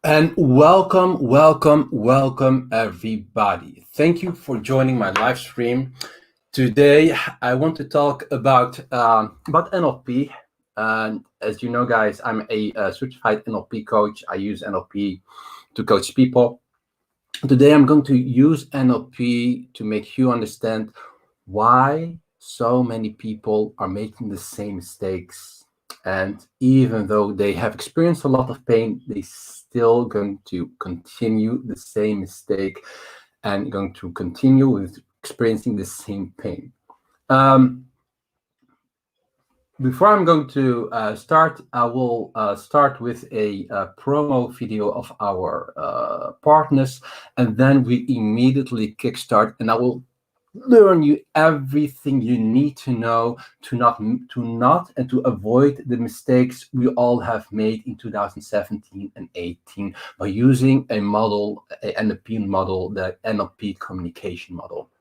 And welcome everybody. Thank you for joining my live stream. Today I want to talk about NLP. And as you know, guys, I'm a certified NLP coach. I use NLP to coach people. Today I'm going to use NLP to make you understand why so many people are making the same mistakes. And even though they have experienced a lot of pain, they still going to continue the same mistake and going to continue with experiencing the same pain. Before I'm going to start, I will start with a promo video of our partners, and then we immediately kickstart, and I will learn you everything you need to know to not and to avoid the mistakes we all have made in 2017 and 18 by using a model, an NLP model, the Nlp Communication Model.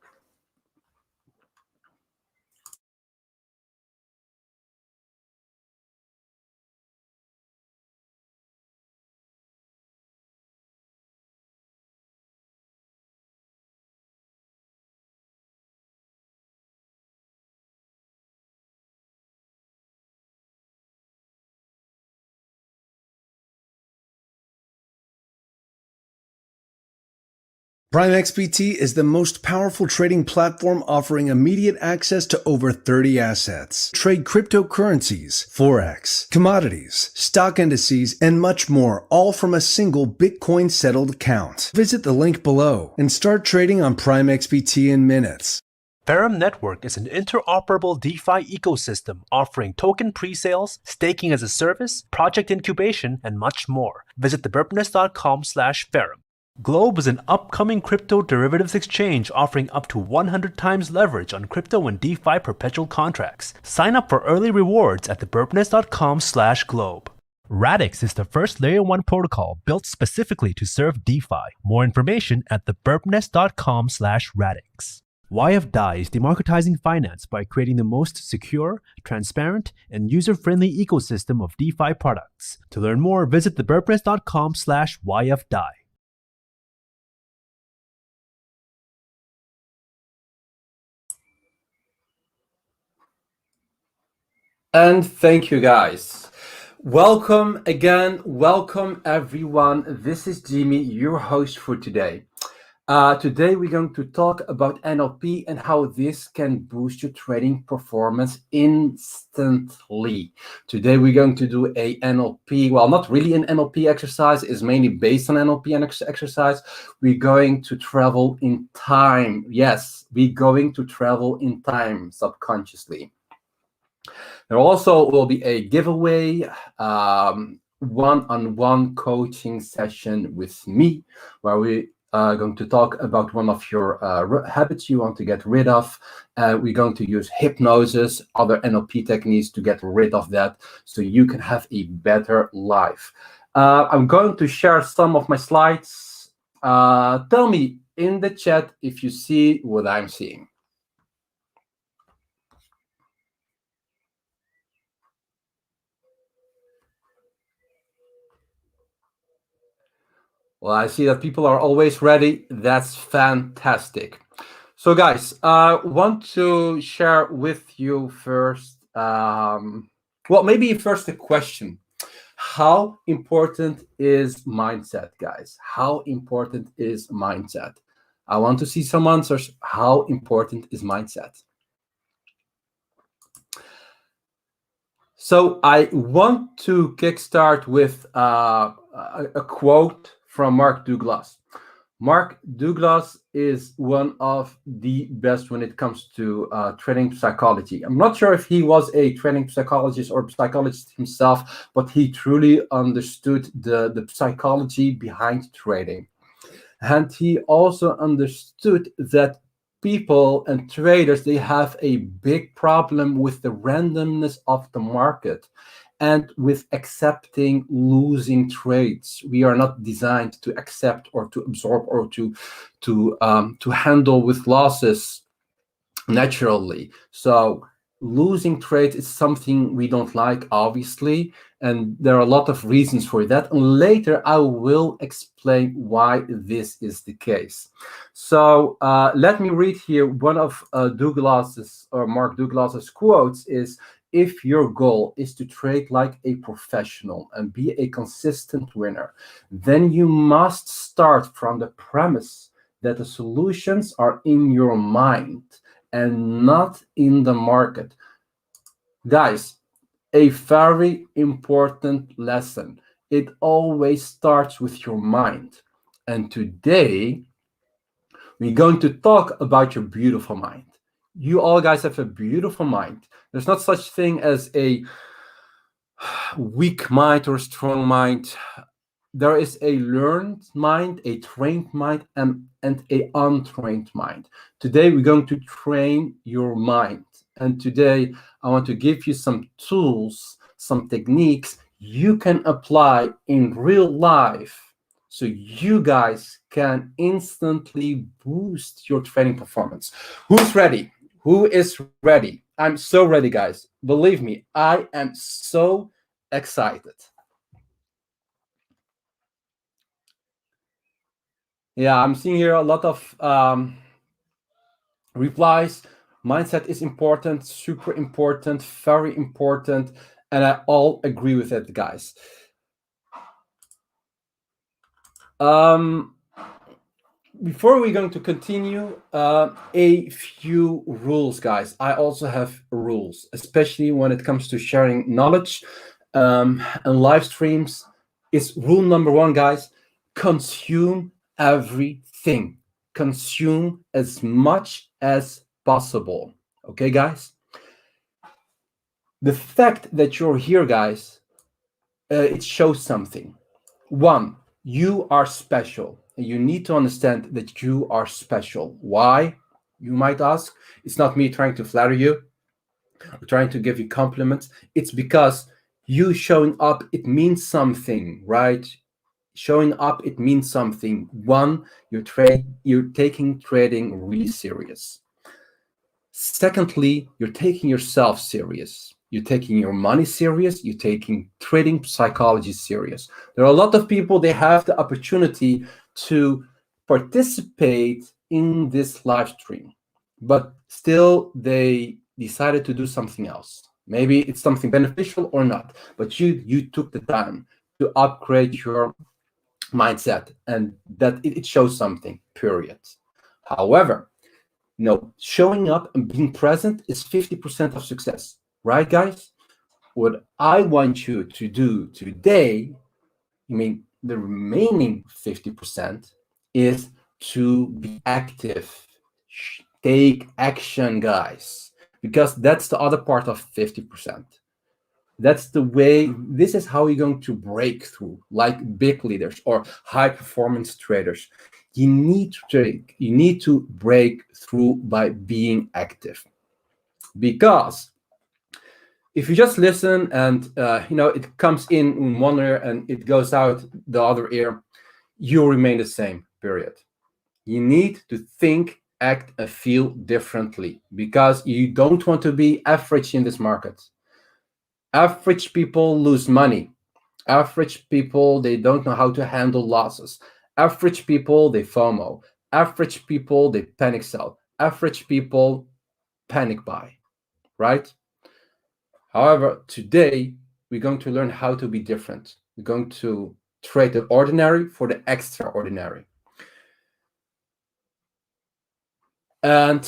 PrimeXPT is the most powerful trading platform offering immediate access to over 30 assets. Trade cryptocurrencies, forex, commodities, stock indices, and much more, all from a single Bitcoin settled account. Visit the link below and start trading on PrimeXPT in minutes. Birb Network is an interoperable DeFi ecosystem offering token pre-sales, staking as a service, project incubation, and much more. Visit thebirbnest.com/Birb. Globe is an upcoming crypto derivatives exchange offering up to 100 times leverage on crypto and DeFi perpetual contracts. Sign up for early rewards at thebirbnest.com/Globe. Radix is the first Layer 1 protocol built specifically to serve DeFi. More information at thebirbnest.com/Radix. YFDAI is democratizing finance by creating the most secure, transparent, and user-friendly ecosystem of DeFi products. To learn more, visit thebirbnest.com/YFDAI. And thank you, guys. Welcome again. Welcome, everyone. This is Jimie, your host for today. Today, we're going to talk about NLP and how this can boost your trading performance instantly. Today, we're going to do a NLP, well, not really an NLP exercise, it's mainly based on NLP exercise. We're going to travel in time. Yes, we're going to travel in time subconsciously. There also will be a giveaway, one-on-one coaching session with me, where we are going to talk about one of your habits you want to get rid of. We're going to use hypnosis, other NLP techniques to get rid of that so you can have a better life. I'm going to share some of my slides. Tell me in the chat if you see what I'm seeing. Well, I see that people are always ready. That's fantastic. So, guys, I want to share with you first, well, maybe first a question. How important is mindset, guys? How important is mindset? I want to see some answers. How important is mindset? So I want to kickstart with a quote from Mark Douglas. Mark Douglas is one of the best when it comes to trading psychology. I'm not sure if he was a trading psychologist or psychologist himself, but he truly understood the psychology behind trading. And he also understood that people and traders, they have a big problem with the randomness of the market and with accepting losing trades. We are not designed to accept or to absorb or to handle with losses naturally. So losing trades is something we don't like, obviously, and there are a lot of reasons for that. And later I will explain why this is the case. So let me read here one of Douglas's or Mark Douglas's quotes is, if your goal is to trade like a professional and be a consistent winner, then you must start from the premise that the solutions are in your mind and not in the market. Guys, a very important lesson. It always starts with your mind. And today, we're going to talk about your beautiful mind. You all guys have a beautiful mind. There's not such thing as a weak mind or strong mind. There is a learned mind, a trained mind, and a untrained mind. Today, we're going to train your mind. And today, I want to give you some tools, some techniques you can apply in real life so you guys can instantly boost your trading performance. Who's ready? Who is ready? I'm so ready, guys. Believe me, I am so excited. Yeah, I'm seeing here a lot of replies. Mindset is important, super important, very important, and I all agree with it, guys. Before we're going to continue, a few rules, guys. I also have rules, especially when it comes to sharing knowledge and live streams. Is rule number one, guys: consume everything. Consume as much as possible. Okay, guys? The fact that you're here, guys, it shows something. One, you are special. You need to understand that you are special. Why? You might ask. It's not me trying to flatter you or trying to give you compliments. It's because you showing up, it means something, right? Showing up, it means something. One, you're taking trading really serious. Secondly, you're taking yourself serious. You're taking your money serious. You're taking trading psychology serious. There are a lot of people, they have the opportunity to participate in this live stream, but still they decided to do something else. Maybe it's something beneficial or not, but you took the time to upgrade your mindset, and that it shows something, period. However, showing up and being present is 50% of success, right, guys? What I want you to do today, the remaining 50% is to be active. Take action, guys, because that's the other part of 50%. That's the way, this is how you're going to break through, like big leaders or high performance traders. You need to break through by being active. Because if you just listen and it comes in one ear and it goes out the other ear, you remain the same, period. You need to think, act, and feel differently, because you don't want to be average in this market. Average people lose money. Average people, they don't know how to handle losses. Average people, they FOMO. Average people, they panic sell. Average people panic buy, right? However, today, we're going to learn how to be different. We're going to trade the ordinary for the extraordinary. And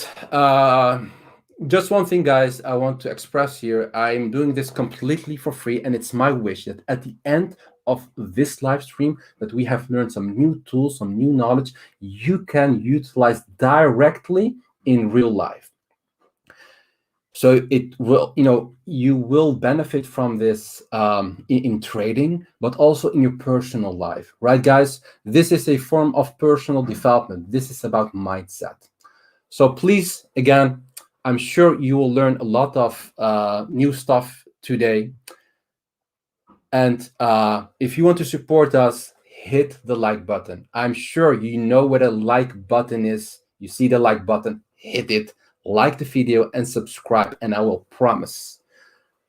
just one thing, guys, I want to express here. I'm doing this completely for free, and it's my wish that at the end of this live stream that we have learned some new tools, some new knowledge you can utilize directly in real life. So it will, you will benefit from this in trading, but also in your personal life, right, guys? This is a form of personal development. This is about mindset. So please, again, I'm sure you will learn a lot of new stuff today. And if you want to support us, hit the like button. I'm sure you know what a like button is. You see the like button, hit it, like the video, and subscribe, and I will promise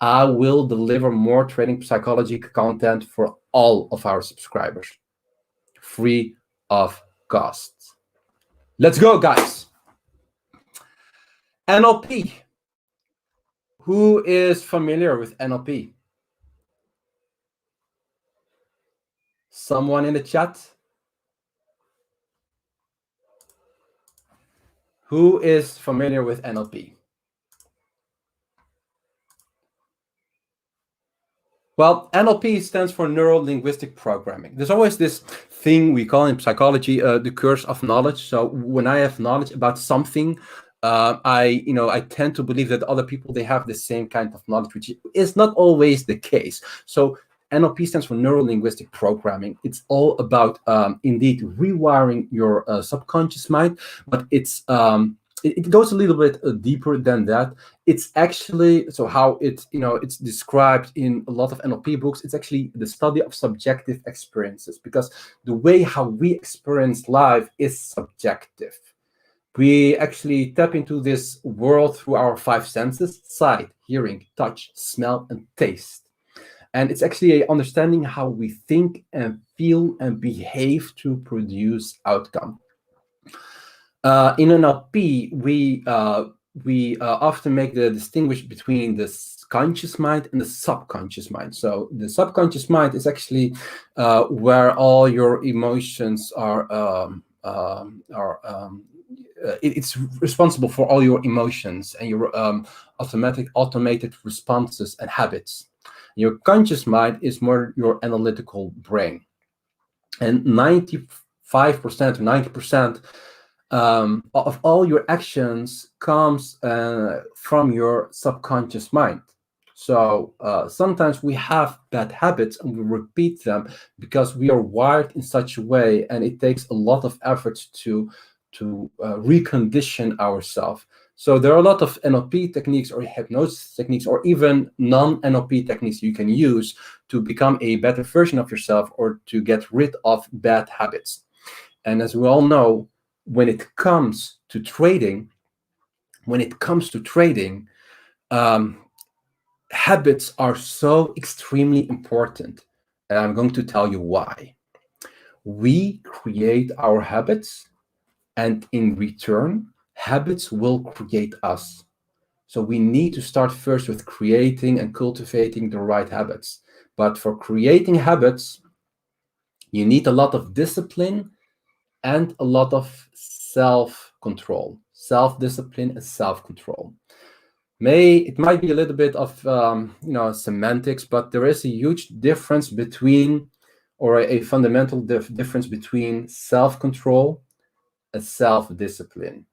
I will deliver more trading psychology content for all of our subscribers, free of cost. Let's go, guys. NLP. Who is familiar with NLP? Someone in the chat? Who is familiar with NLP? Well, NLP stands for neuro-linguistic programming. There's always this thing we call in psychology the curse of knowledge. So when I have knowledge about something, I tend to believe that other people, they have the same kind of knowledge, which is not always the case. So NLP stands for neuro-linguistic programming. It's all about indeed rewiring your subconscious mind, but it goes a little bit deeper than that. It's actually, so how it's described in a lot of NLP books, it's actually the study of subjective experiences, because the way how we experience life is subjective. We actually tap into this world through our five senses: sight, hearing, touch, smell, and taste. And it's actually a understanding how we think and feel and behave to produce outcome. In NLP, we often make the distinction between the conscious mind and the subconscious mind. So the subconscious mind is actually where all your emotions it's responsible for all your emotions and your automated responses and habits. Your conscious mind is more your analytical brain, and 95% or 90% of all your actions comes from your subconscious mind. So sometimes we have bad habits and we repeat them because we are wired in such a way, and it takes a lot of effort to recondition ourselves. So there are a lot of NLP techniques or hypnosis techniques or even non-NLP techniques you can use to become a better version of yourself or to get rid of bad habits. And as we all know, when it comes to trading, habits are so extremely important. And I'm going to tell you why. We create our habits, and in return, habits will create us. So we need to start first with creating and cultivating the right habits. But for creating habits, you need a lot of discipline and a lot of self-control, self-discipline and self-control. It might be a little bit of semantics, but there is a huge difference between, or a fundamental difference between self-control and self-discipline.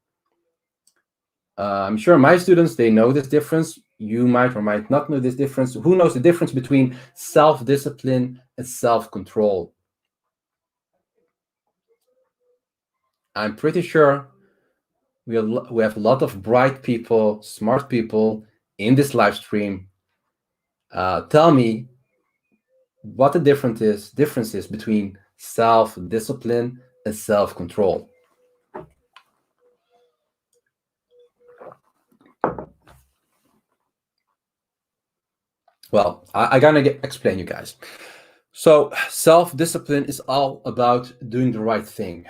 I'm sure my students, they know this difference. You might or might not know this difference. Who knows the difference between self-discipline and self-control? I'm pretty sure we have a lot of bright people, smart people in this live stream. Tell me what the difference is between self-discipline and self-control. Well, I'm gonna explain you guys. So self-discipline is all about doing the right thing.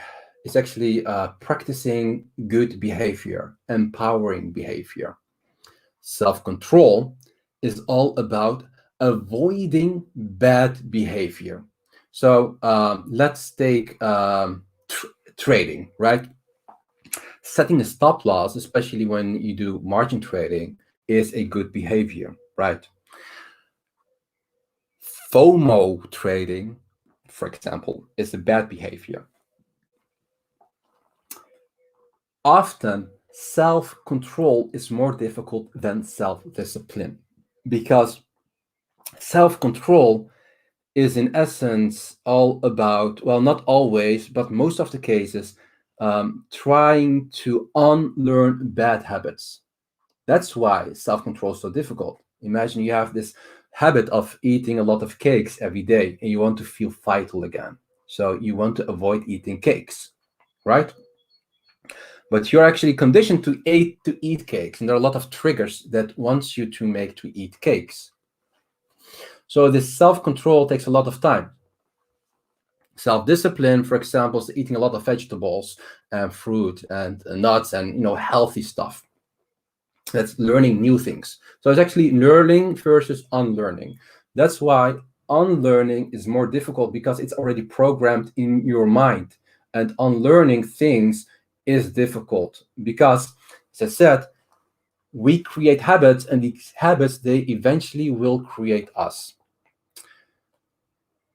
It's actually practicing good behavior, empowering behavior. Self-control is all about avoiding bad behavior. So let's take trading, right? Setting a stop loss, especially when you do margin trading, is a good behavior, right? FOMO trading, for example, is a bad behavior. Often, self-control is more difficult than self-discipline, because self-control is in essence all about, well, not always, but most of the cases, trying to unlearn bad habits. That's why self-control is so difficult. Imagine you have this habit of eating a lot of cakes every day and you want to feel vital again. So you want to avoid eating cakes, right? but you're actually conditioned to eat cakes, and there are a lot of triggers that wants you to eat cakes. So this self-control takes a lot of time. Self-discipline, for example, is eating a lot of vegetables and fruit and nuts and healthy stuff. That's learning new things. So it's actually learning versus unlearning. That's why unlearning is more difficult, because it's already programmed in your mind. And unlearning things is difficult because, as I said, we create habits, and these habits, they eventually will create us.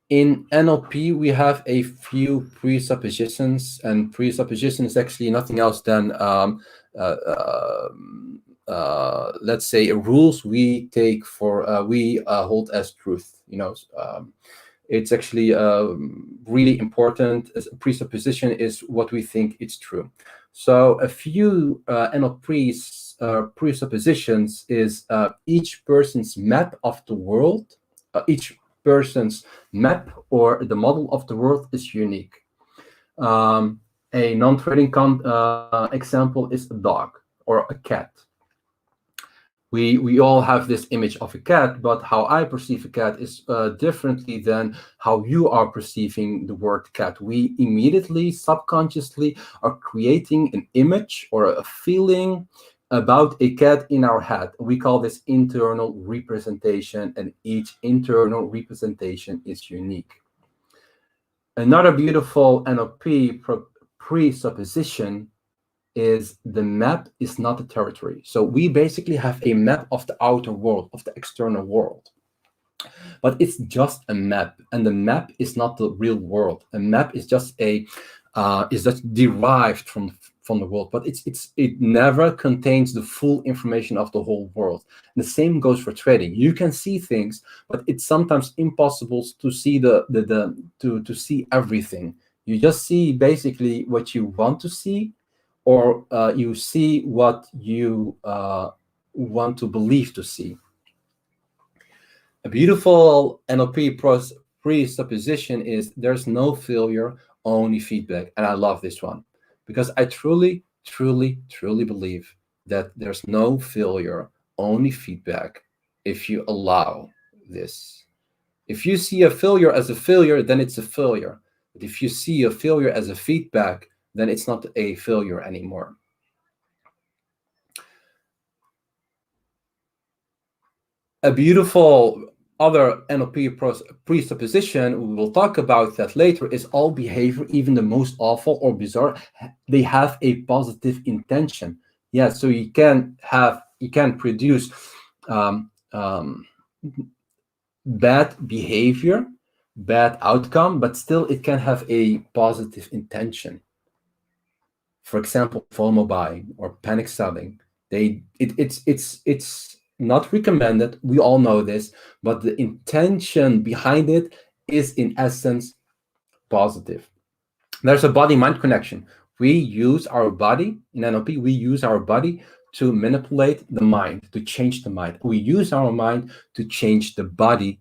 In NLP, we have a few presuppositions, and presupposition is actually nothing else than let's say rules we take for we hold as truth. It's actually really important. As a presupposition is what we think it's true. So a few NLP's presuppositions is each person's map of the world, each person's map or the model of the world is unique. A non-trading example is a dog or a cat. We all have this image of a cat, but how I perceive a cat is differently than how you are perceiving the word cat. We immediately, subconsciously, are creating an image or a feeling about a cat in our head. We call this internal representation, and each internal representation is unique. Another beautiful NLP presupposition is the map is not the territory. So we basically have a map of the outer world, of the external world. But it's just a map, and the map is not the real world. A map is just derived from the world, but it never contains the full information of the whole world. And the same goes for trading. You can see things, but it's sometimes impossible to see to see everything. You just see basically what you want to see, or you see what you want to believe to see. A beautiful NLP presupposition is there's no failure, only feedback. And I love this one, because I truly, truly, truly believe that there's no failure, only feedback if you allow this. If you see a failure as a failure, then it's a failure. But if you see a failure as a feedback, then it's not a failure anymore. A beautiful other NLP presupposition, we will talk about that later, is all behavior, even the most awful or bizarre, they have a positive intention. Yeah, so you can produce bad behavior, bad outcome, but still it can have a positive intention. For example, FOMO buying or panic selling. It's not recommended. We all know this, but the intention behind it is in essence positive. There's a body-mind connection. We use our body in NLP. We use our body to manipulate the mind, to change the mind. We use our mind to change the body.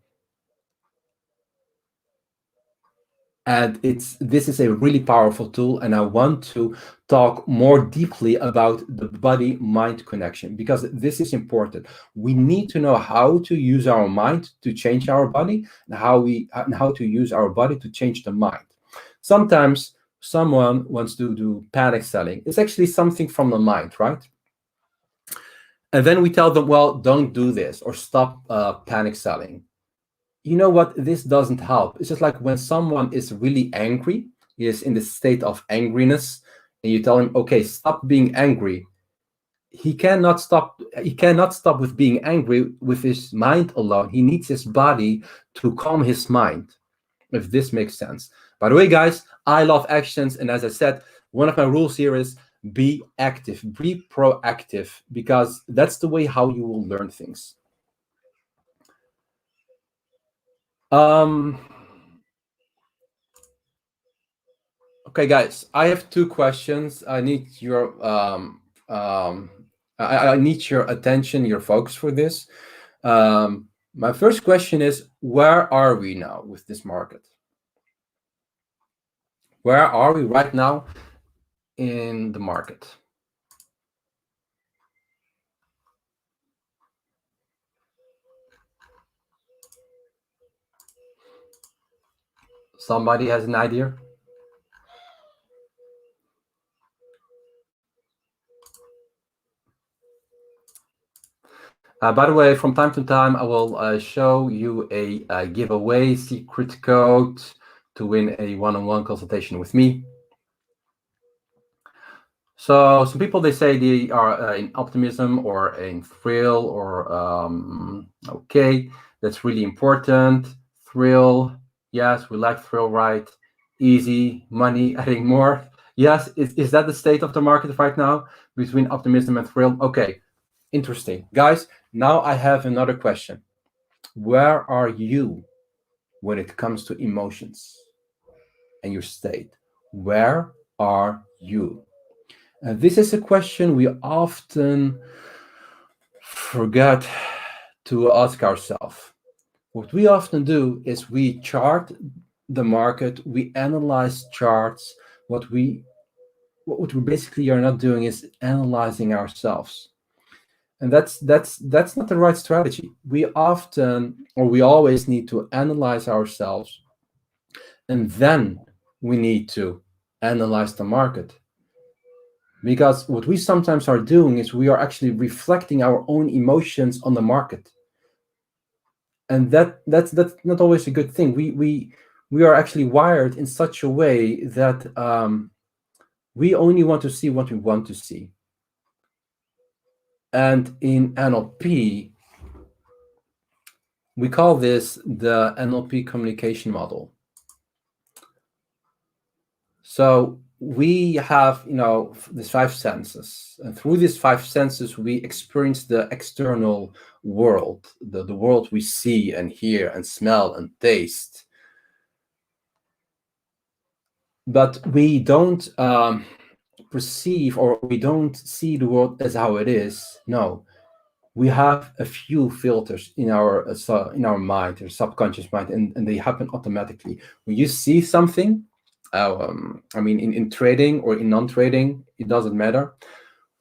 And this is a really powerful tool, and I want to talk more deeply about the body-mind connection, because this is important. We need to know how to use our mind to change our body, and how to use our body to change the mind. Sometimes someone wants to do panic selling. It's actually something from the mind, right? And then we tell them, well, don't do this, or stop panic selling. You know what? This doesn't help. It's just like when someone is really angry, he is in the state of angriness, and you tell him, okay, stop being angry. He cannot stop with being angry with his mind alone. He needs his body to calm his mind, if this makes sense. By the way, guys, I love actions. And as I said, one of my rules here is be active, be proactive, because that's the way how you will learn things. Okay, guys, I have two questions. I need your I need your attention, your focus for this. My first question is, where are we now with this market? Where are we right now in the market? Somebody has an idea? By the way, from time to time, I will show you a giveaway secret code to win a one-on-one consultation with me. So some people, they say they are in optimism or in thrill or okay, that's really important. Thrill, yes, we like thrill, right? Easy, money, adding more. Yes, is that the state of the market right now between optimism and thrill? Okay, interesting. Guys, now I have another question. Where are you when it comes to emotions and your state? Where are you? This is a question we often forget to ask ourselves. What we often do is we chart the market, we analyze charts. What we basically are not doing is analyzing ourselves. And that's not the right strategy. We often, or we always need to analyze ourselves, and then we need to analyze the market. Because what we sometimes are doing is we are actually reflecting our own emotions on the market, and that's not always a good thing. We are actually wired in such a way that we only want to see what we want to see. And in NLP, we call this the Nlp Communication Model. So we have, these 5 senses, and through these 5 senses, we experience the external world, the world we see and hear and smell and taste. But we don't perceive, or we don't see the world as how it is. No, we have a few filters in our mind, or subconscious mind, and they happen automatically. When you see something, in trading or in non-trading, it doesn't matter.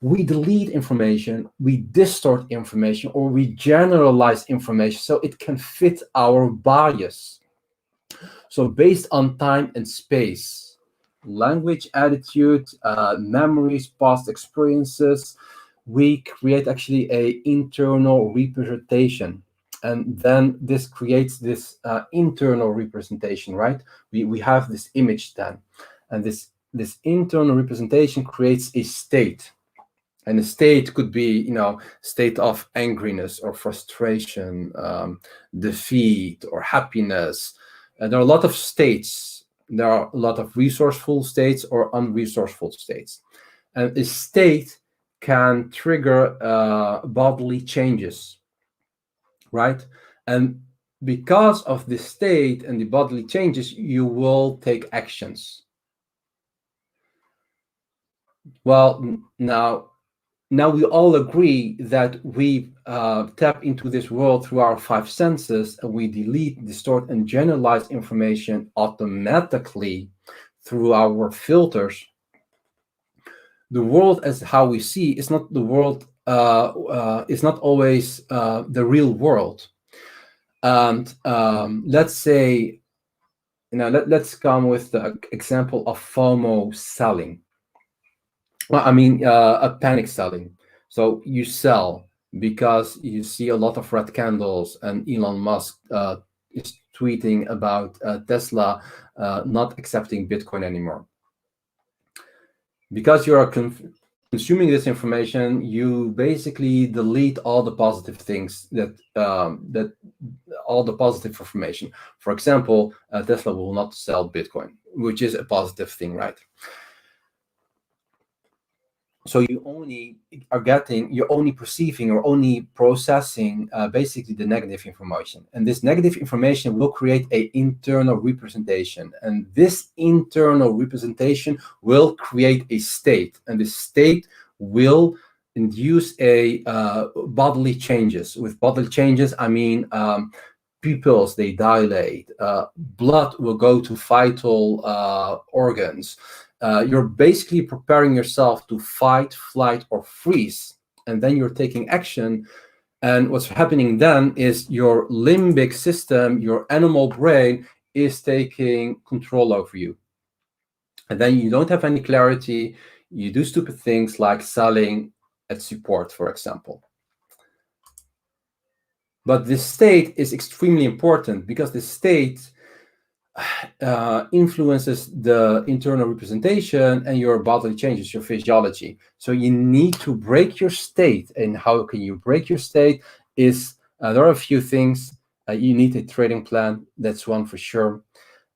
We delete information, we distort information, or we generalize information so it can fit our bias. So based on time and space, language, attitude, memories, past experiences, we create actually a internal representation. And then this creates this internal representation, right? We have this image then, and this internal representation creates a state. And the state could be, state of angriness or frustration, defeat or happiness. There are a lot of states. There are a lot of resourceful states or unresourceful states. And a state can trigger bodily changes, right? And because of the state and the bodily changes, you will take actions. Well, now we all agree that we tap into this world through our 5 senses, and we delete, distort, and generalize information automatically through our filters. The world as how we see is not the world, is not always the real world. And let's say, let's come with the example of FOMO selling. A panic selling. So you sell because you see a lot of red candles, and Elon Musk is tweeting about Tesla not accepting Bitcoin anymore. Because you are consuming this information, you basically delete all the positive things that all the positive information. For example, Tesla will not sell Bitcoin, which is a positive thing, right? So you only are getting, you're only perceiving or only processing basically the negative information. And this negative information will create an internal representation. And this internal representation will create a state. And the state will induce a bodily changes. With bodily changes, I mean pupils, they dilate. Blood will go to vital organs. You're basically preparing yourself to fight, flight, or freeze, and then you're taking action. And what's happening then is your limbic system, your animal brain, is taking control over you. And then you don't have any clarity. You do stupid things like selling at support, for example. But this state is extremely important because the state influences the internal representation and your bodily changes, your physiology. So you need to break your state. And how can you break your state is there are a few things. You need a trading plan. That's one for sure.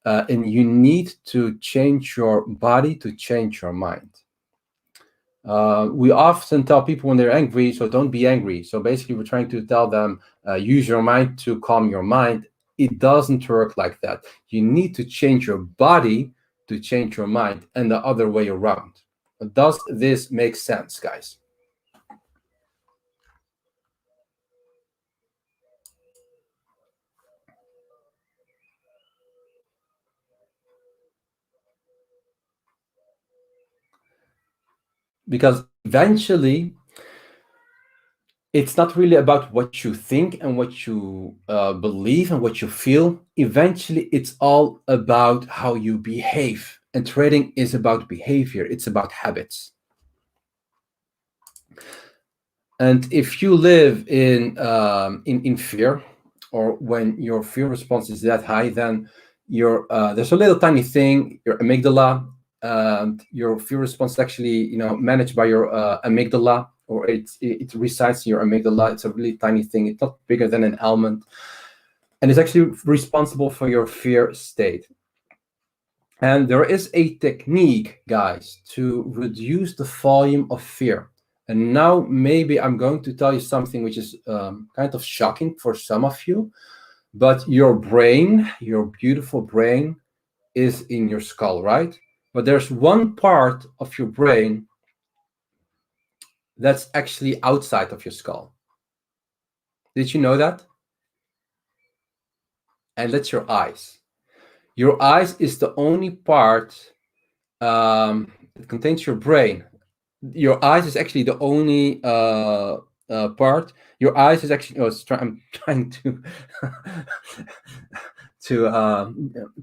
And you need to change your body to change your mind. We often tell people when they're angry, so don't be angry. So basically, we're trying to tell them, use your mind to calm your mind. It doesn't work like that. You need to change your body to change your mind, and the other way around. Does this make sense, guys? Because eventually, it's not really about what you think and what you believe and what you feel. Eventually, it's all about how you behave. And trading is about behavior. It's about habits. And if you live in fear, or when your fear response is that high, then there's a little tiny thing, your amygdala, and your fear response is actually managed by your amygdala, or it resides in your amygdala. It's a really tiny thing. It's not bigger than an almond, and it's actually responsible for your fear state. And there is a technique, guys, to reduce the volume of fear. And now maybe I'm going to tell you something which is kind of shocking for some of you, but your brain, your beautiful brain, is in your skull, right? But there's one part of your brain that's actually outside of your skull. Did you know that? And that's your eyes. Your eyes is the only part that contains your brain. Your eyes is actually the only part. Your eyes is actually. I'm trying to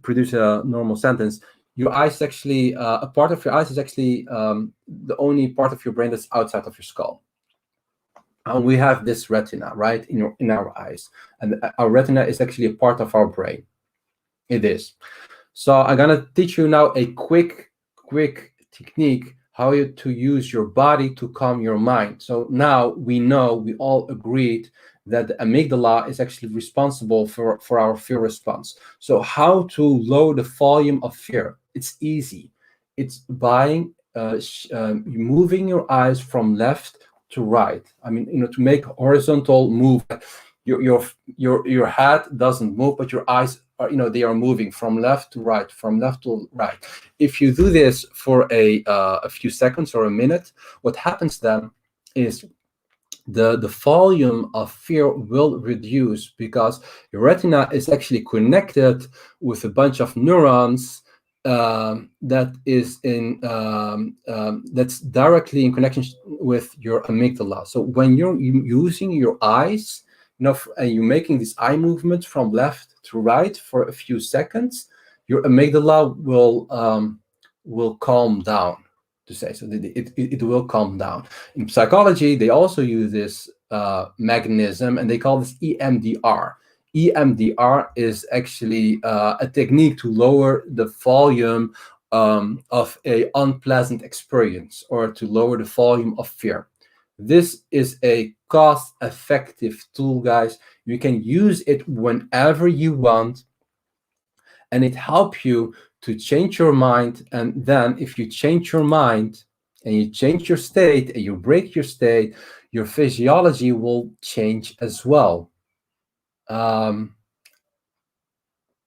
produce a normal sentence. Your eyes actually a part of your eyes is actually the only part of your brain that's outside of your skull. And we have this retina, right, in our eyes, and our retina is actually a part of our brain. It is. So I'm gonna teach you now a quick technique how to use your body to calm your mind. So now we all agreed that the amygdala is actually responsible for our fear response. So how to lower the volume of fear? It's easy. It's by moving your eyes from left to right. I mean, to make horizontal move. Your head doesn't move, but your eyes are, they are moving from left to right, from left to right. If you do this for a few seconds or a minute, what happens then is the volume of fear will reduce, because your retina is actually connected with a bunch of neurons that's directly in connection with your amygdala. So when you're using your eyes, and you're making this eye movement from left to right for a few seconds, your amygdala will calm down, to say. So it will calm down. In psychology, they also use this mechanism, and they call this EMDR. EMDR is actually a technique to lower the volume of a unpleasant experience, or to lower the volume of fear. This is a cost-effective tool, guys. You can use it whenever you want, and it helps you to change your mind. And then if you change your mind and you change your state and you break your state, your physiology will change as well.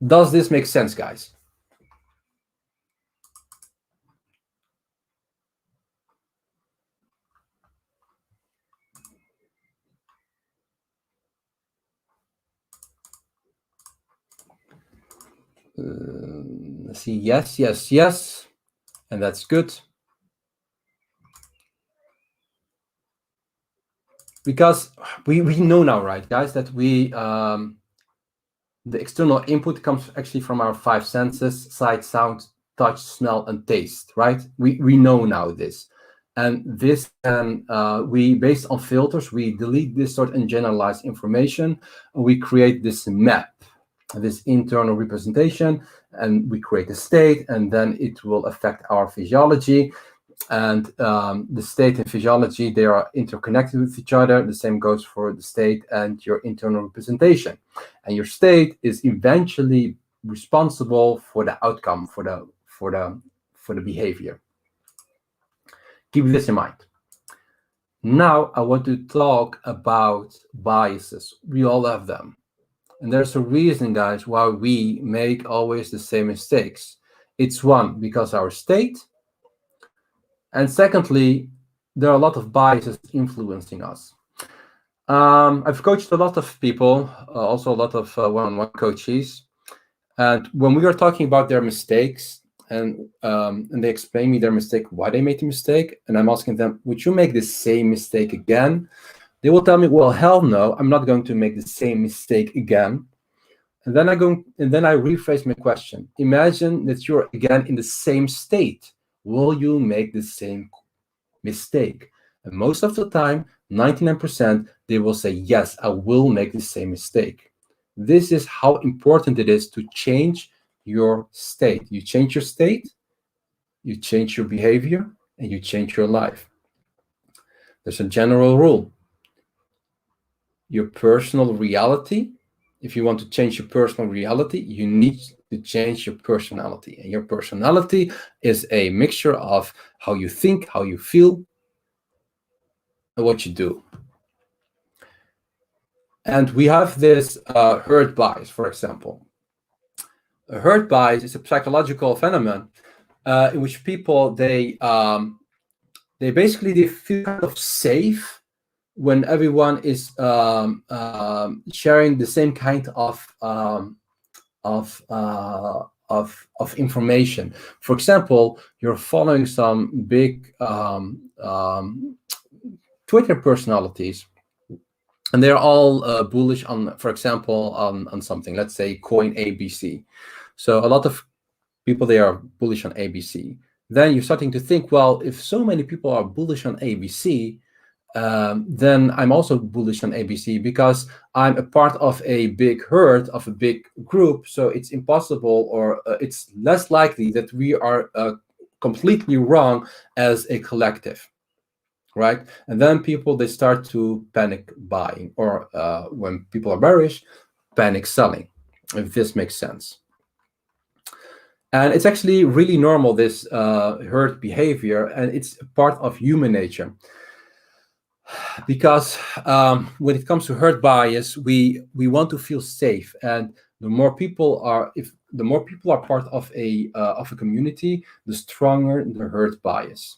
Does this make sense, guys? Let's see. Yes. And that's good. Because we know now, right, guys, that we The external input comes actually from our 5 senses: sight, sound, touch, smell, and taste, right? We know now this. And this can, we, based on filters, we delete, distort, and generalize information. And we create this map, this internal representation, and we create a state, and then it will affect our physiology. And the state and physiology, they are interconnected with each other. The same goes for the state and your internal representation. And your state is eventually responsible for the outcome, for the behavior. Keep this in mind. Now I want to talk about biases. We all have them. And there's a reason, guys, why we make always the same mistakes. It's one, because our state. And secondly, there are a lot of biases influencing us. I've coached a lot of people, also a lot of one-on-one coaches. And when we are talking about their mistakes, and they explain me their mistake, why they made the mistake, and I'm asking them, would you make the same mistake again? They will tell me, well, hell no, I'm not going to make the same mistake again. And then I rephrase my question. Imagine that you're again in the same state. Will you make the same mistake? And most of the time, 99%, they will say, yes, I will make the same mistake. This is how important it is to change your state. You change your state, you change your behavior, and you change your life. There's a general rule. Your personal reality, if you want to change your personal reality, you need to change your personality. And your personality is a mixture of how you think, how you feel, and what you do. And we have this herd bias, for example. A herd bias is a psychological phenomenon in which people, they feel kind of safe when everyone is sharing the same kind of information. For example, you're following some big Twitter personalities, and they're all bullish on, for example, on something. Let's say coin ABC. So a lot of people, they are bullish on ABC. Then you're starting to think, well, if so many people are bullish on ABC, then I'm also bullish on ABC because I'm a part of a big herd, of a big group. So it's impossible, or it's less likely that we are completely wrong as a collective, right? And then people, they start to panic buying, or when people are bearish, panic selling, if this makes sense. And it's actually really normal, this herd behavior, and it's part of human nature. Because when it comes to herd bias, we want to feel safe, and the more people are part of a community, the stronger the herd bias.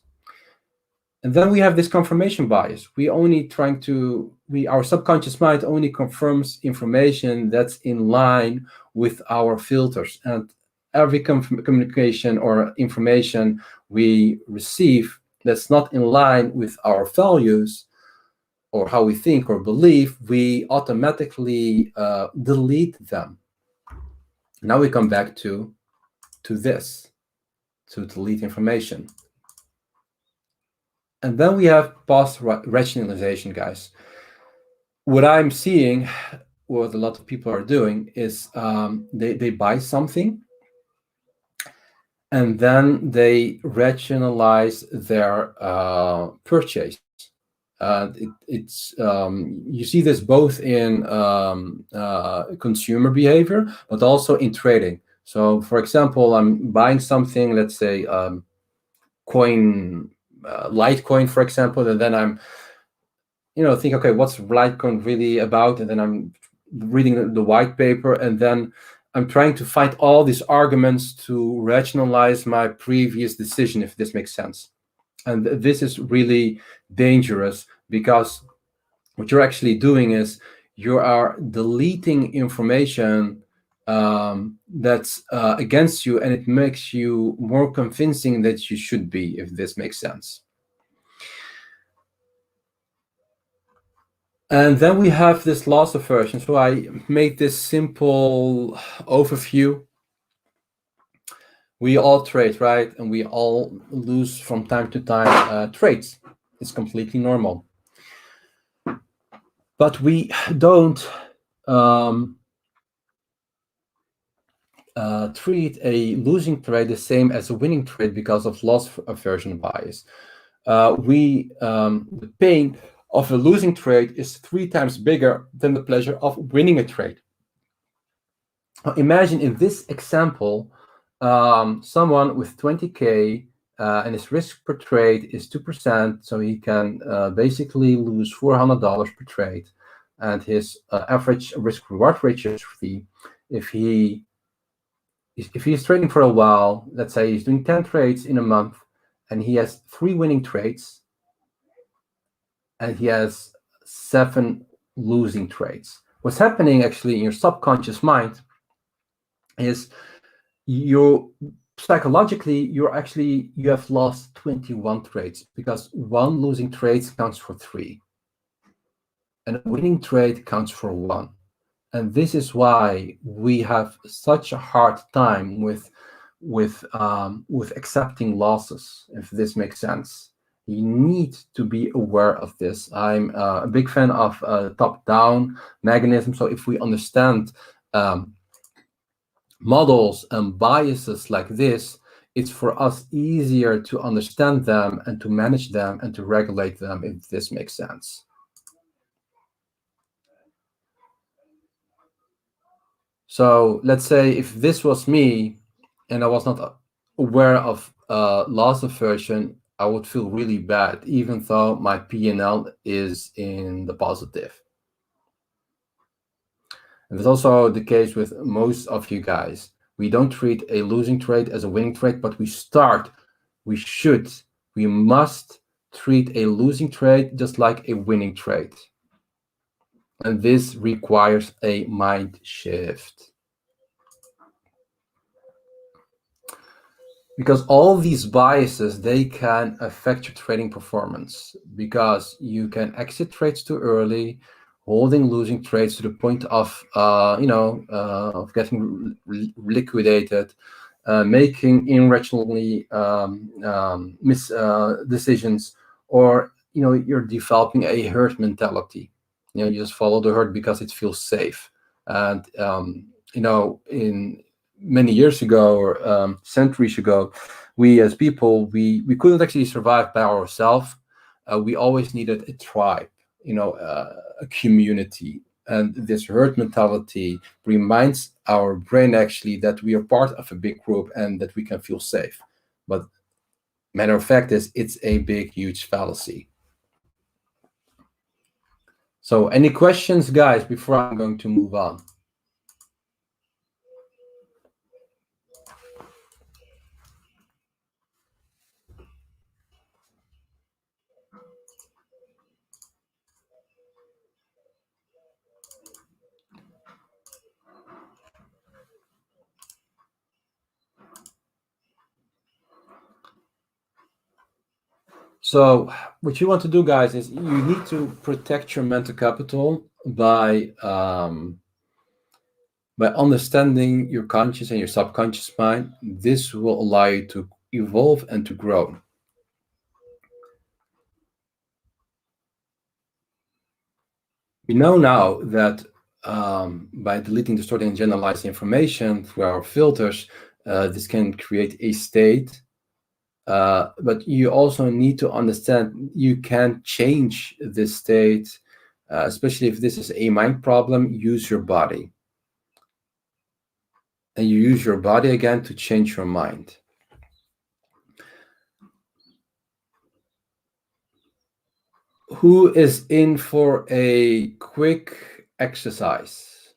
And then we have this confirmation bias. Our subconscious mind only confirms information that's in line with our filters, and every communication or information we receive that's not in line with our values or how we think or believe, we automatically delete them. Now we come back to this, to delete information. And then we have post-rationalization, guys. What I'm seeing, what a lot of people are doing, is they buy something, and then they rationalize their purchase. You see this both in consumer behavior, but also in trading. So, for example, I'm buying something, let's say Litecoin, for example, and then I'm, think, okay, what's Litecoin really about? And then I'm reading the white paper, and then I'm trying to find all these arguments to rationalize my previous decision, if this makes sense. And this is really dangerous, because what you're actually doing is you are deleting information that's against you, and it makes you more convincing that you should be, if this makes sense. And then we have this loss aversion. So I made this simple overview. We all trade, right? And we all lose from time to time trades. It's completely normal. But we don't treat a losing trade the same as a winning trade because of loss aversion bias. The pain of a losing trade is 3 times bigger than the pleasure of winning a trade. Now imagine in this example, someone with 20K and his risk per trade is 2%, so he can basically lose $400 per trade. And his average risk-reward ratio is 3. If he's trading for a while, let's say he's doing 10 trades in a month, and he has 3 winning trades, and he has 7 losing trades. What's happening actually in your subconscious mind is psychologically you have lost 21 trades because 1 losing trade counts for 3, and a winning trade counts for 1. And this is why we have such a hard time with accepting losses, if this makes sense. You need to be aware of this. I'm a big fan of top-down mechanism. So if we understand models and biases like this, it's for us easier to understand them and to manage them and to regulate them, if this makes sense. So let's say if this was me and I was not aware of loss aversion, I would feel really bad, even though my P&L is in the positive. And that's also the case with most of you guys. We don't treat a losing trade as a winning trade, but we must treat a losing trade just like a winning trade. And this requires a mind shift. Because all these biases, they can affect your trading performance, because you can exit trades too early, holding losing trades to the point of of getting liquidated, making irrationally decisions, or you're developing a herd mentality. You just follow the herd because it feels safe. And in many years ago, or centuries ago, we as people, we couldn't actually survive by ourselves. We always needed a tribe, a community. And this herd mentality reminds our brain actually that we are part of a big group and that we can feel safe. But matter of fact is, it's a big, huge fallacy. So any questions, guys, before I'm going to move on? So what you want to do, guys, is you need to protect your mental capital by understanding your conscious and your subconscious mind. This will allow you to evolve and to grow. We know now that by deleting, distorting, and generalizing information through our filters, this can create a state. But you also need to understand you can change this state, especially if this is a mind problem. Use your body. And you use your body again to change your mind. Who is in for a quick exercise?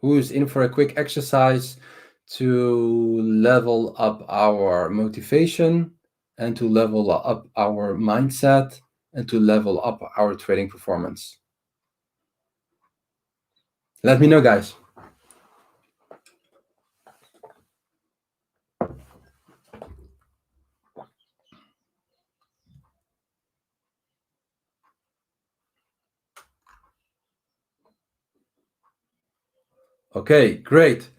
Who is in for a quick exercise to level up our motivation and to level up our mindset and to level up our trading performance? Let me know, guys. Okay, great.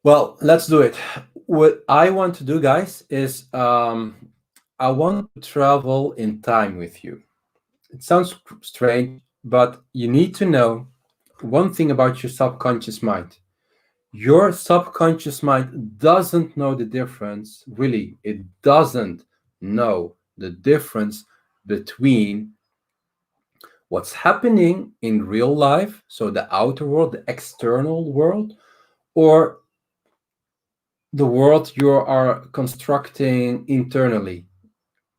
Well, let's do it. What I want to do, guys, is I want to travel in time with you. It sounds strange, but you need to know one thing about your subconscious mind. Your subconscious mind doesn't know the difference, really, it doesn't know the difference between what's happening in real life, so the outer world, the external world, or the world you are constructing internally,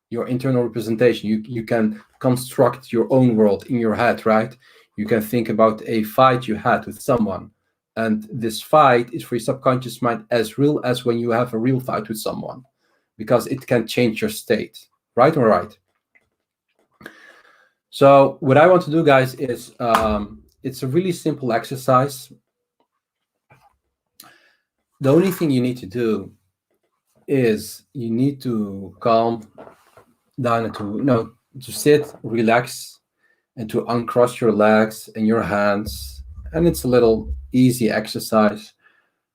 your internal representation. You can construct your own world in your head, right? You can think about a fight you had with someone, and this fight is for your subconscious mind as real as when you have a real fight with someone, because it can change your state, right? All right. So what I want to do, guys, is it's a really simple exercise. The only thing you need to do is you need to calm down and to sit, relax, and to uncross your legs and your hands. And it's a little easy exercise.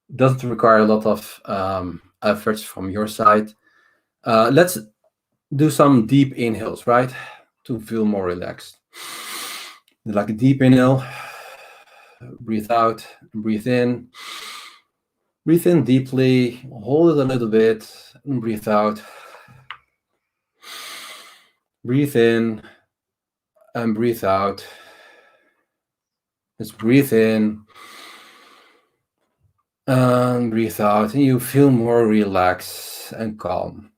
It doesn't require a lot of efforts from your side. Let's do some deep inhales, right? To feel more relaxed. Like a deep inhale, breathe out, breathe in. Breathe in deeply, hold it a little bit, and breathe out. Breathe in and breathe out. Just breathe in and breathe out, and you feel more relaxed and calm.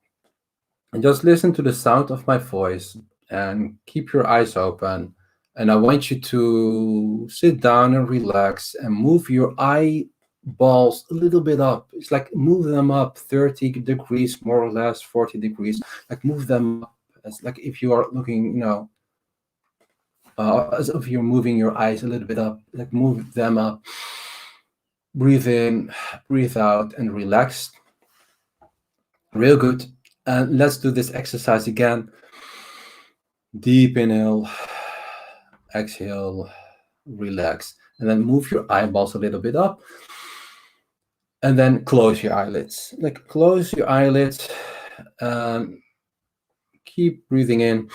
And just listen to the sound of my voice and keep your eyes open. And I want you to sit down and relax and move your eyeballs a little bit up. It's like move them up 30 degrees, more or less 40 degrees. Like move them up as like if you are looking, as if you're moving your eyes a little bit up, like move them up. Breathe in, breathe out, and relax. Real good. And let's do this exercise again. Deep inhale, exhale, relax. And then move your eyeballs a little bit up. And then close your eyelids. Like close your eyelids. Keep breathing in.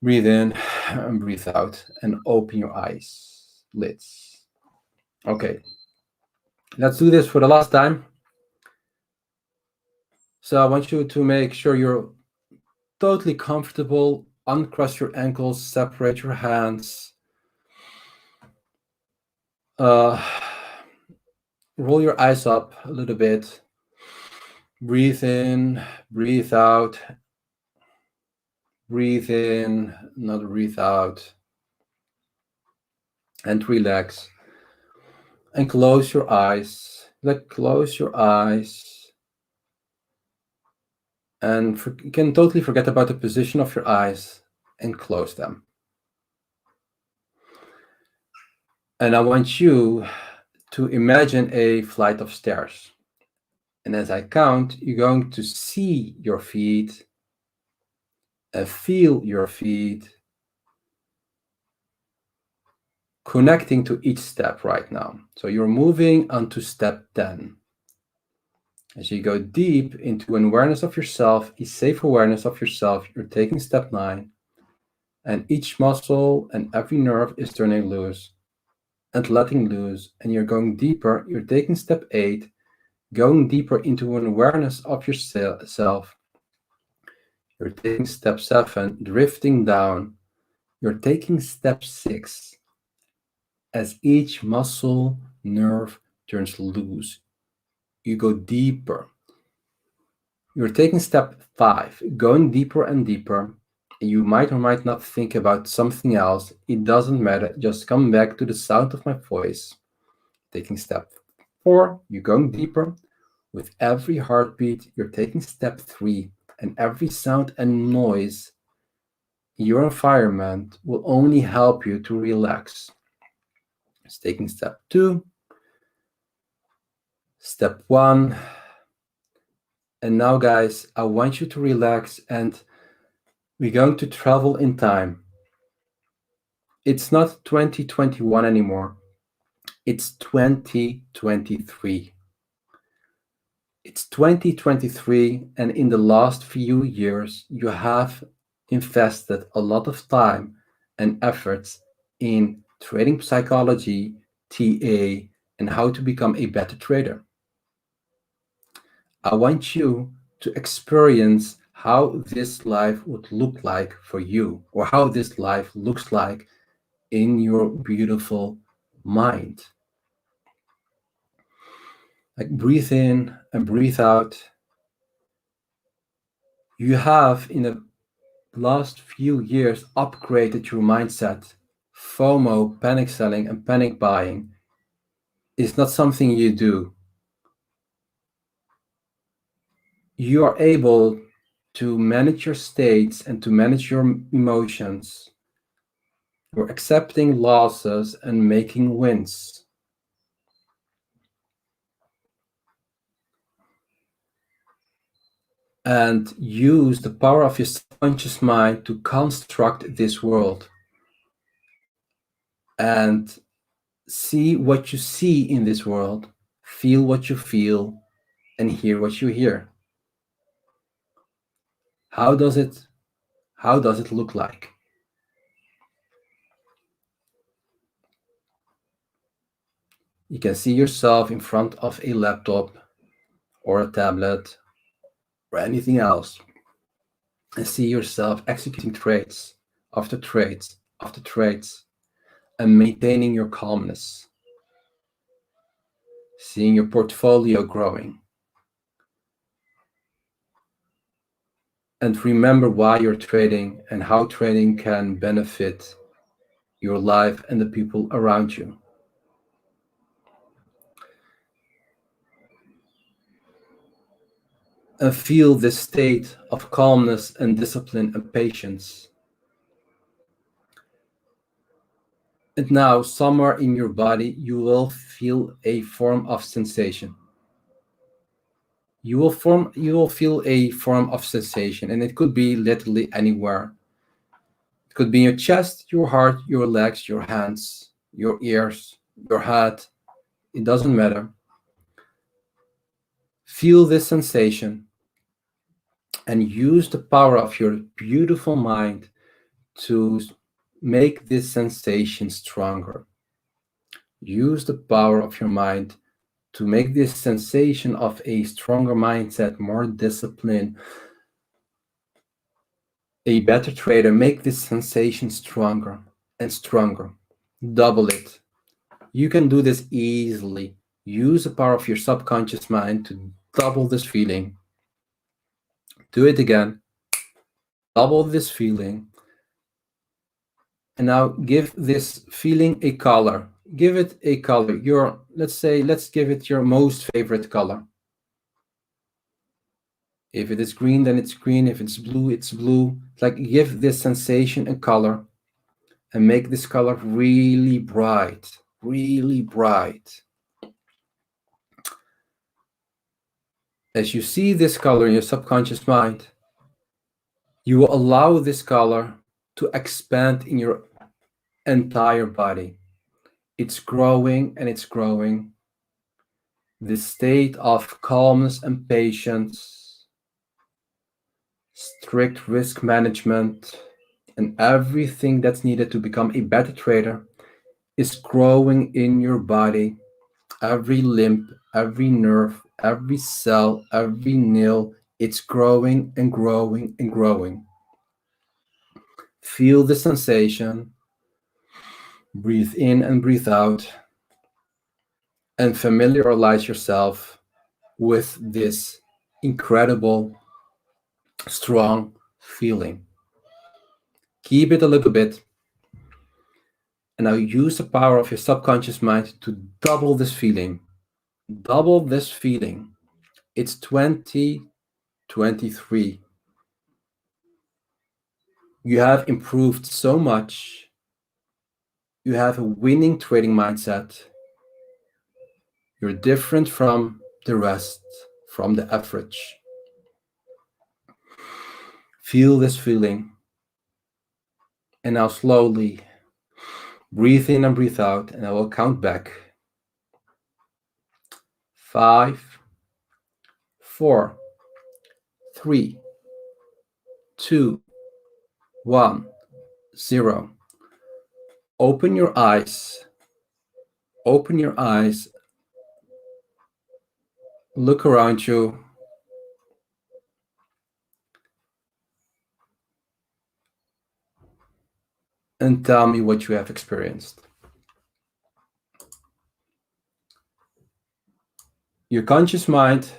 Breathe in and breathe out. And open your eyes, lids. Okay. Let's do this for the last time. So I want you to make sure you're totally comfortable. Uncross your ankles, separate your hands. Roll your eyes up a little bit. Breathe in, breathe out. Breathe in, another breathe out. And relax. And close your eyes. Like close your eyes. And you can totally forget about the position of your eyes and close them. And I want you to imagine a flight of stairs. And as I count, you're going to see your feet and feel your feet connecting to each step right now. So you're moving onto step 10. As you go deep into an awareness of yourself, a safe awareness of yourself, you're taking step 9. And each muscle and every nerve is turning loose and letting loose. And you're going deeper. You're taking step 8, going deeper into an awareness of yourself. You're taking step 7, drifting down. You're taking step 6. As each muscle, nerve turns loose, you go deeper. You're taking step 5, going deeper and deeper. You might or might not think about something else. It doesn't matter. Just come back to the sound of my voice. Taking step 4, you're going deeper. With every heartbeat, you're taking step 3, and every sound and noise in your environment will only help you to relax. It's taking step 2, step 1. And now, guys, I want you to relax, and we're going to travel in time. It's not 2021 anymore. It's 2023. It's 2023, and in the last few years, you have invested a lot of time and efforts in trading psychology, TA, and how to become a better trader. I want you to experience how this life would look like for you, or how this life looks like in your beautiful mind. Like, breathe in and breathe out. You have, in the last few years, upgraded your mindset. FOMO, panic selling, and panic buying is not something you do. You are able to manage your states and to manage your emotions. You're accepting losses and making wins. And use the power of your subconscious mind to construct this world. And see what you see in this world, feel what you feel, and hear what you hear. How does it look like? You can see yourself in front of a laptop or a tablet or anything else, and see yourself executing trades after trades after trades and maintaining your calmness, seeing your portfolio growing. And remember why you're trading and how trading can benefit your life and the people around you. And feel this state of calmness and discipline and patience. And now, somewhere in your body, you will feel a form of sensation. You will feel a form of sensation, and it could be literally anywhere. It could be in your chest, your heart, your legs, your hands, your ears, your head. It doesn't matter. Feel this sensation and use the power of your beautiful mind to make this sensation stronger. Use the power of your mind to make this sensation of a stronger mindset, more discipline, a better trader. Make this sensation stronger and stronger. Double it. You can do this easily. Use the power of your subconscious mind to double this feeling. Do it again. Double this feeling. And now give this feeling a color. Give it a color. Let's give it your most favorite color. If it is green, then it's green. If it's blue, it's blue. Like, give this sensation a color and make this color really bright, really bright. As you see this color in your subconscious mind, you will allow this color to expand in your entire body. It's growing and it's growing. This state of calmness and patience, strict risk management, and everything that's needed to become a better trader is growing in your body. Every limb, every nerve, every cell, every nail, it's growing and growing and growing. Feel the sensation. Breathe in and breathe out. And familiarize yourself with this incredible, strong feeling. Keep it a little bit. And now use the power of your subconscious mind to double this feeling. Double this feeling. It's 2023. You have improved so much. You have a winning trading mindset. You're different from the rest, from the average. Feel this feeling. And now slowly breathe in and breathe out, and I will count back. 5, 4, 3, 2, 1, 0. Open your eyes. Open your eyes. Look around you. And tell me what you have experienced. Your conscious mind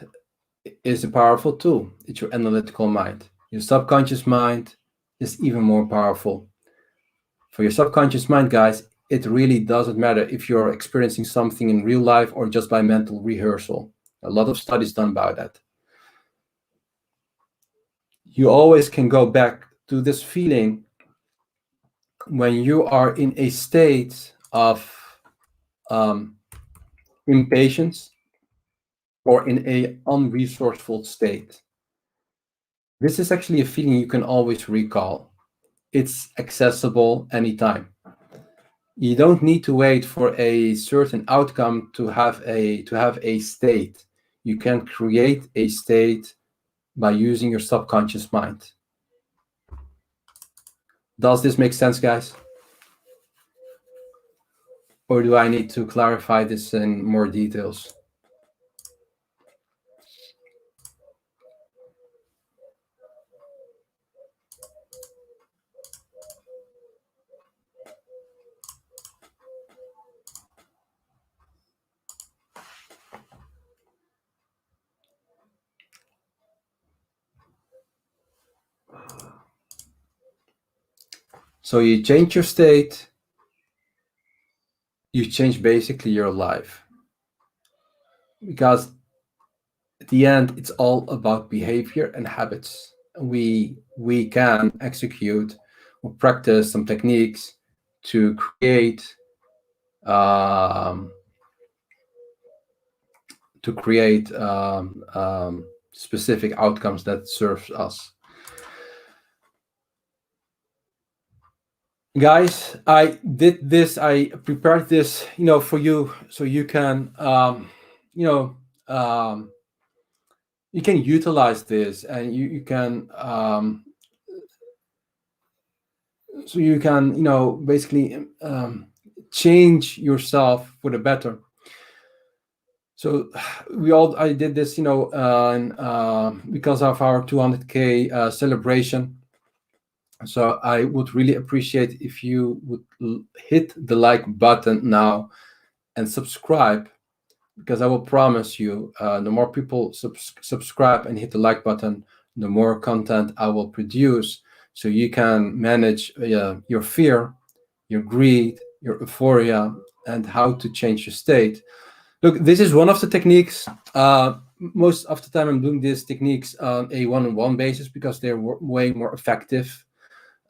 is a powerful tool. It's your analytical mind. Your subconscious mind is even more powerful. For your subconscious mind, guys, it really doesn't matter if you're experiencing something in real life or just by mental rehearsal. A lot of studies done about that. You always can go back to this feeling when you are in a state of impatience or in a unresourceful state. This is actually a feeling you can always recall. It's accessible anytime. You don't need to wait for a certain outcome to have a state. You can create a state by using your subconscious mind. Does this make sense, guys? Or do I need to clarify this in more details? So you change your state, you change basically your life. Because at the end, it's all about behavior and habits. We can execute or practice some techniques to create specific outcomes that serves us. Guys, I did this. I prepared this, for you, so you can, you can utilize this, and you can, so you can, basically change yourself for the better. So I did this, because of our 200K celebration. So I would really appreciate if you would hit the like button now and subscribe, because I will promise you, the more people subscribe and hit the like button, the more content I will produce, so you can manage your fear, your greed, your euphoria, and how to change your state. Look, this is one of the techniques. Most of the time I'm doing these techniques on a one-on-one basis because they're way more effective.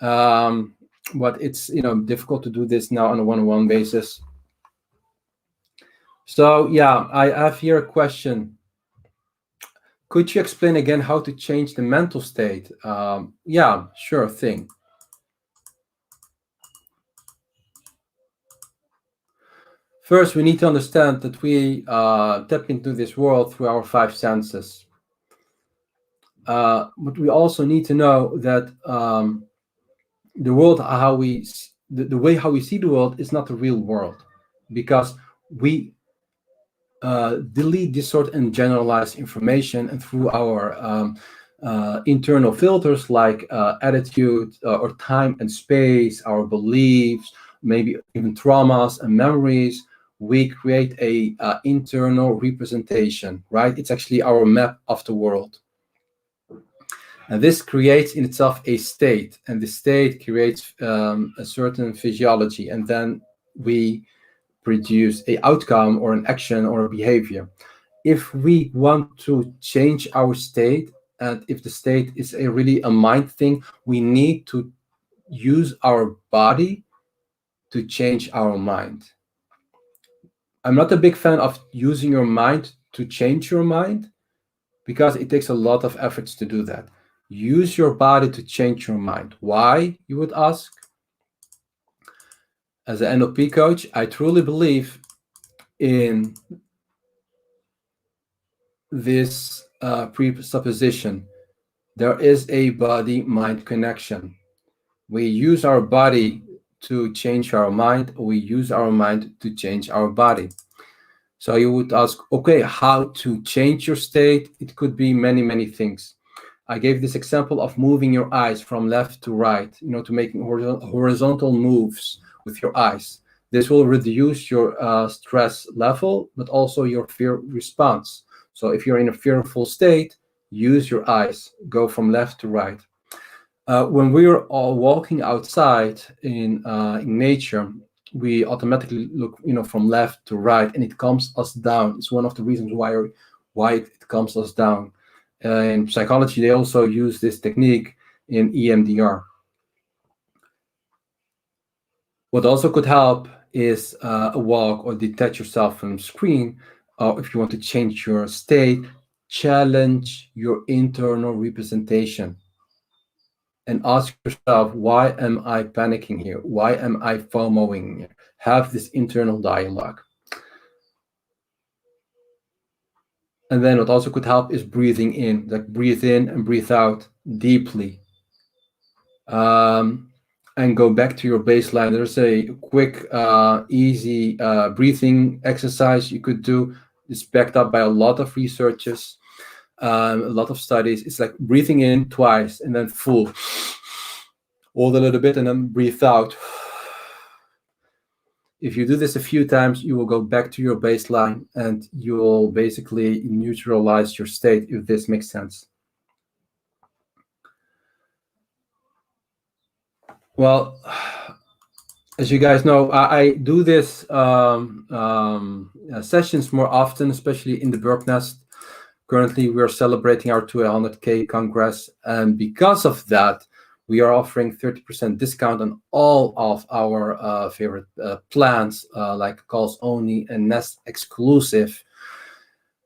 But it's difficult to do this now on a one-on-one basis. So yeah, I have here a question. Could you explain again how to change the mental state? Yeah, sure thing. First, we need to understand that we tap into this world through our 5 senses. But we also need to know that the world, the way how we see the world is not the real world, because we delete this sort and generalized information, and through our internal filters like attitude or time and space, our beliefs, maybe even traumas and memories, we create a internal representation, right? It's actually our map of the world. And this creates in itself a state, and the state creates a certain physiology, and then we produce a outcome or an action or a behavior. If we want to change our state, and if the state is really a mind thing, we need to use our body to change our mind. I'm not a big fan of using your mind to change your mind, because it takes a lot of efforts to do that. Use your body to change your mind. Why, you would ask? As an NLP coach, I truly believe in this presupposition. There is a body-mind connection. We use our body to change our mind. We use our mind to change our body. So you would ask, okay, how to change your state? It could be many, many things. I gave this example of moving your eyes from left to right, to making horizontal moves with your eyes. This will reduce your stress level, but also your fear response. So if you're in a fearful state, use your eyes, go from left to right. When we're all walking outside in nature, we automatically look, from left to right, and it calms us down. It's one of the reasons why it calms us down. In psychology, they also use this technique in EMDR. What also could help is a walk or detach yourself from the screen. If you want to change your state, challenge your internal representation and ask yourself, why am I panicking here? Why am I FOMOing here? Have this internal dialogue. And then what also could help is breathing in, like breathe in and breathe out deeply. And go back to your baseline. There's a quick, easy breathing exercise you could do. It's backed up by a lot of researches, a lot of studies. It's like breathing in twice and then full. Hold a little bit and then breathe out. If you do this a few times, you will go back to your baseline and you will basically neutralize your state, if this makes sense. Well, as you guys know, I do this sessions more often, especially in the Birb Nest. Currently, we are celebrating our 200K Congress, and because of that, we are offering 30% discount on all of our favorite plans, like Calls Only and Nest Exclusive.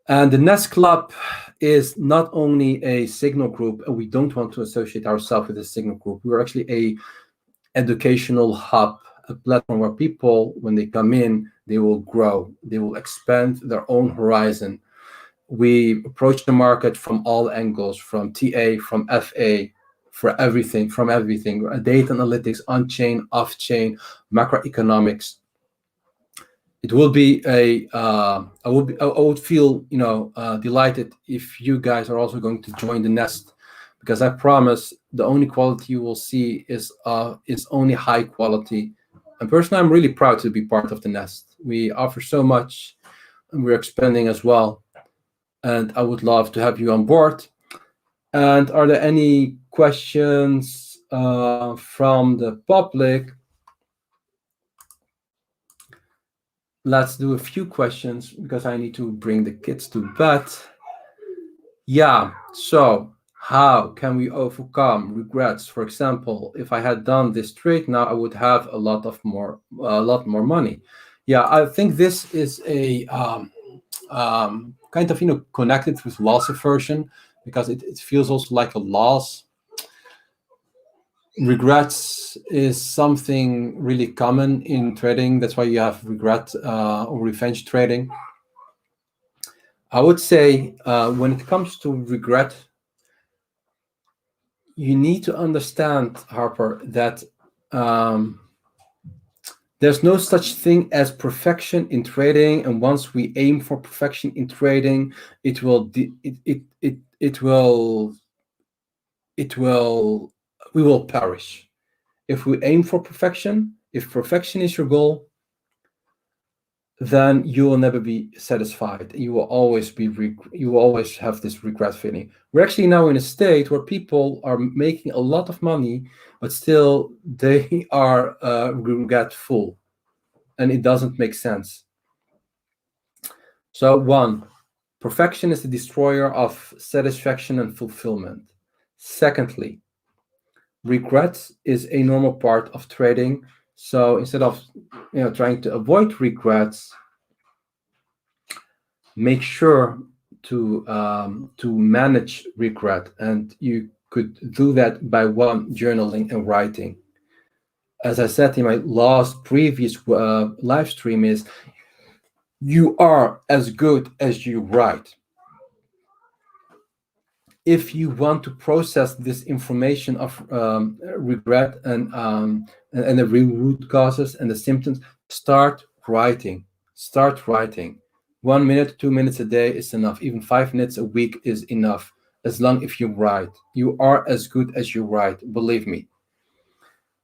And the Nest Club is not only a signal group, and we don't want to associate ourselves with a signal group. We're actually a educational hub, a platform where people, when they come in, they will grow, they will expand their own horizon. We approach the market from all angles, from TA, from FA, from everything, data analytics, on-chain, off-chain, macroeconomics. It will be I would feel, delighted if you guys are also going to join the Nest, because I promise the only quality you will see is only high quality. And personally, I'm really proud to be part of the Nest. We offer so much, and we're expanding as well. And I would love to have you on board. And are there any questions from the public? Let's do a few questions because I need to bring the kids to bed. Yeah, so how can we overcome regrets? For example, if I had done this trade now, I would have a lot more money. Yeah, I think this is a kind of connected with loss aversion, because it feels also like a loss. Regrets is something really common in trading. That's why you have regret or revenge trading. I would say when it comes to regret, you need to understand, Harper, that there's no such thing as perfection in trading, and once we aim for perfection in trading, we will perish. If we aim for perfection, if perfection is your goal, then you will never be satisfied. You will always have this regret feeling. We're actually now in a state where people are making a lot of money, but still they are regretful, and it doesn't make sense. So 1, perfection is the destroyer of satisfaction and fulfillment. Secondly, regret is a normal part of trading. So instead of trying to avoid regrets, make sure to manage regret, and you could do that by 1, journaling and writing. As I said in my previous live stream, is you are as good as you write. if you want to process this information of regret and the real root causes and the symptoms, start writing. Start writing. 1 minute, 2 minutes a day is enough. Even 5 minutes a week is enough. As long if you write, you are as good as you write. Believe me.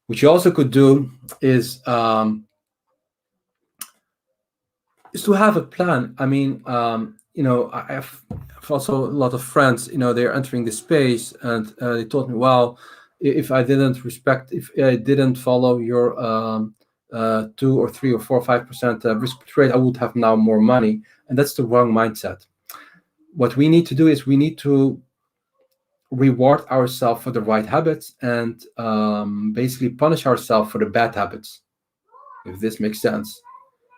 What you also could do is to have a plan. I mean, I have also a lot of friends. They're entering the space, and they told me, "Well, if I didn't follow your 2 or 3 or 4 or 5% risk trade, I would have now more money." And that's the wrong mindset. What we need to do is we need to reward ourselves for the right habits and basically punish ourselves for the bad habits, if this makes sense.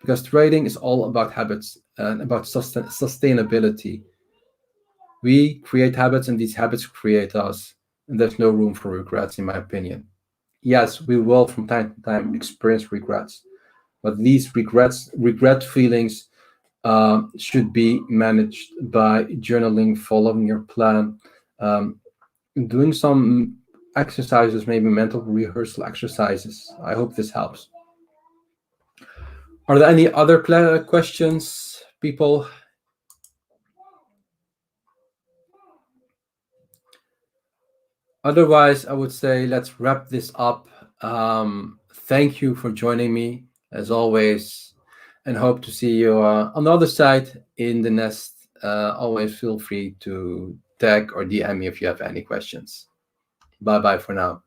Because trading is all about habits and about sustainability. We create habits and these habits create us. And there's no room for regrets, in my opinion. Yes, we will from time to time experience regrets, but these regret feelings should be managed by journaling, following your plan, doing some exercises, maybe mental rehearsal exercises. I hope this helps. Are there any other questions, people? Otherwise, I would say let's wrap this up. Thank you for joining me, as always, and hope to see you on the other side in the nest. Always feel free to tag or DM me if you have any questions. Bye-bye for now.